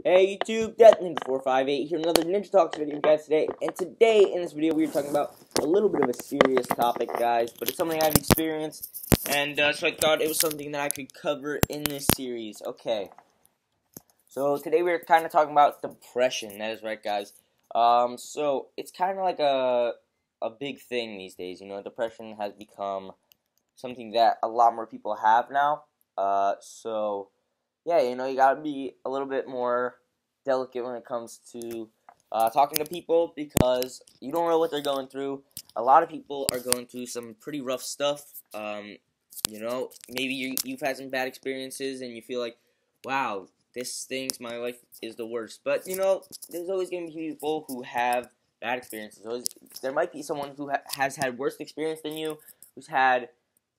Hey YouTube, DeathNinja458 here, another Ninja Talks video for you guys today. And today, in this video, we're talking about a little bit of a serious topic, guys. But it's something I've experienced, and so I thought it was something that I could cover in this series. Okay, so today we're kind of talking about depression. That is right, guys. So it's kind of like a big thing these days. You know, depression has become something that a lot more people have now. So yeah, you know, you gotta be a little bit more delicate when it comes to talking to people because you don't know what they're going through. A lot of people are going through some pretty rough stuff. You know, maybe you've had some bad experiences and you feel like, wow, this stinks, my life is the worst. But, you know, there's always going to be people who have bad experiences. There might be someone who has had worse experience than you, who's had,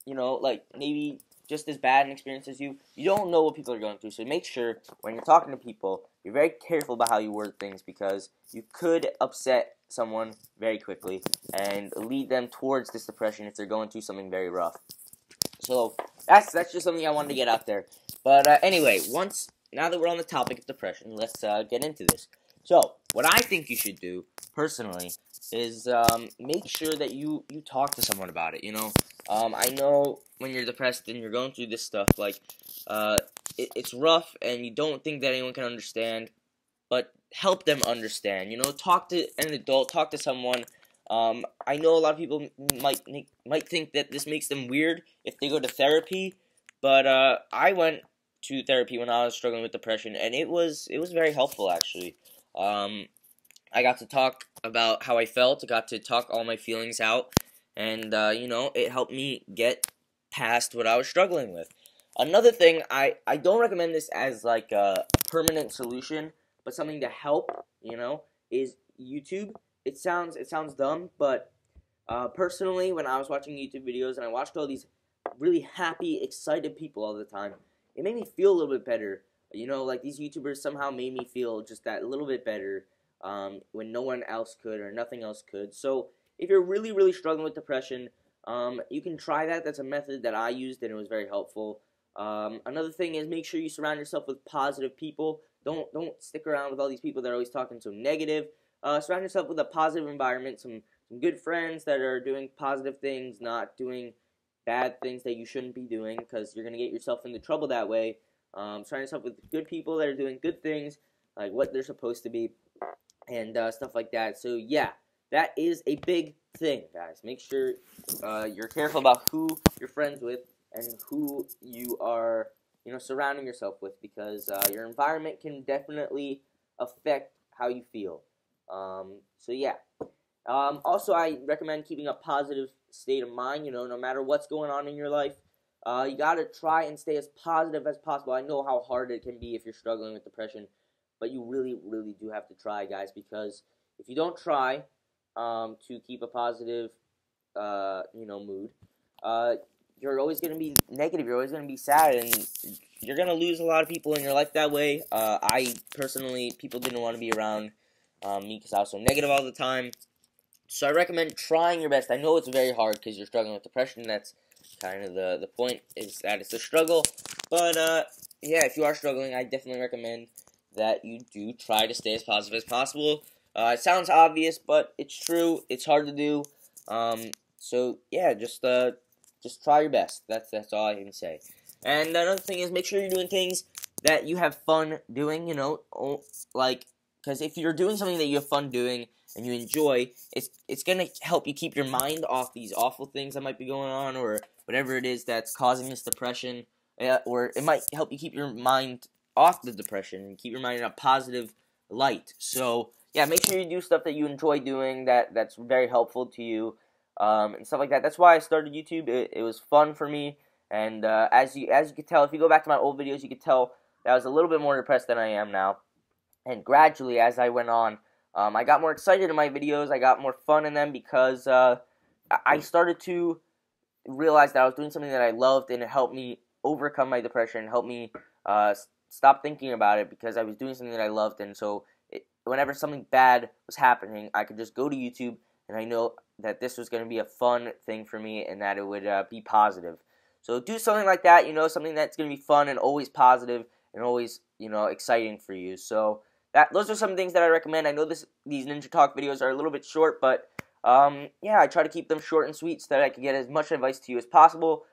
you know, like maybe just as bad an experience as you. You don't know what people are going through, so make sure when you're talking to people, you're very careful about how you word things because you could upset someone very quickly and lead them towards this depression if they're going through something very rough. So that's just something I wanted to get out there. But anyway, now that we're on the topic of depression, let's get into this. So what I think you should do personally is make sure that you talk to someone about it. You know, I know when you're depressed and you're going through this stuff, like it's rough and you don't think that anyone can understand, but help them understand. You know, talk to an adult, talk to someone. I know a lot of people might think that this makes them weird if they go to therapy, but I went to therapy when I was struggling with depression, and it was very helpful actually. I got to talk about how I felt. I got to talk all my feelings out, and you know, it helped me get past what I was struggling with. Another thing, I don't recommend this as like a permanent solution, but something to help, you know, is YouTube. It sounds dumb, but personally, when I was watching YouTube videos and I watched all these really happy, excited people all the time, it made me feel a little bit better. You know, like these YouTubers somehow made me feel just that little bit better when no one else could or nothing else could. So if you're really, really struggling with depression, you can try that. That's a method that I used and it was very helpful. Another thing is make sure you surround yourself with positive people. Don't stick around with all these people that are always talking so negative. Surround yourself with a positive environment, some good friends that are doing positive things, not doing bad things that you shouldn't be doing, because you're going to get yourself into trouble that way. Surround yourself with good people that are doing good things, like what they're supposed to be, and stuff like that. So yeah, that is a big thing, guys. Make sure you're careful about who you're friends with and who you are, you know, surrounding yourself with, because your environment can definitely affect how you feel. So yeah. Also, I recommend keeping a positive state of mind. You know, no matter what's going on in your life, you gotta try and stay as positive as possible. I know how hard it can be if you're struggling with depression, but you really, really do have to try, guys, because if you don't try to keep a positive, you know, mood, you're always going to be negative. You're always going to be sad, and you're going to lose a lot of people in your life that way. I personally, people didn't want to be around me because I was so negative all the time. So I recommend trying your best. I know it's very hard because you're struggling with depression. That's kind of the point, is that it's a struggle. But yeah, if you are struggling, I definitely recommend that you do try to stay as positive as possible. It sounds obvious, but it's true. It's hard to do. So yeah, just try your best. That's all I can say. And another thing is, make sure you're doing things that you have fun doing. You know, like, because if you're doing something that you have fun doing and you enjoy, it's gonna help you keep your mind off these awful things that might be going on, or whatever it is that's causing this depression. Or it might help you keep your mind off the depression and keep your mind in a positive light. So yeah, make sure you do stuff that you enjoy doing, that's very helpful to you, and stuff like that. That's why I started YouTube. It was fun for me, and as you could tell, if you go back to my old videos, you could tell that I was a little bit more depressed than I am now. And gradually, as I went on, I got more excited in my videos. I got more fun in them because I started to realize that I was doing something that I loved, and it helped me overcome my depression, helped me stop thinking about it because I was doing something that I loved. And so whenever something bad was happening, I could just go to YouTube, and I know that this was going to be a fun thing for me and that it would be positive. So do something like that, you know, something that's going to be fun and always positive and always, exciting for you. So those are some things that I recommend. I know these Ninja Talk videos are a little bit short, but yeah, I try to keep them short and sweet so that I can get as much advice to you as possible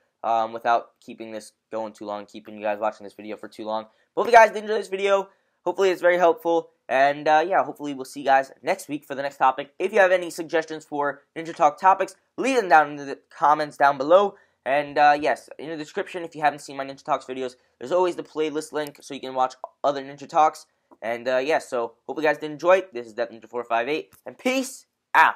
without keeping this going too long, keeping you guys watching this video for too long. But if you guys did enjoy this video, hopefully it's very helpful. And yeah, hopefully we'll see you guys next week for the next topic. If you have any suggestions for Ninja Talk topics, leave them down in the comments down below. And yes, in the description, if you haven't seen my Ninja Talks videos, there's always the playlist link so you can watch other Ninja Talks. And yeah, so hope you guys did enjoy it. This is DeathNinja458, and peace out.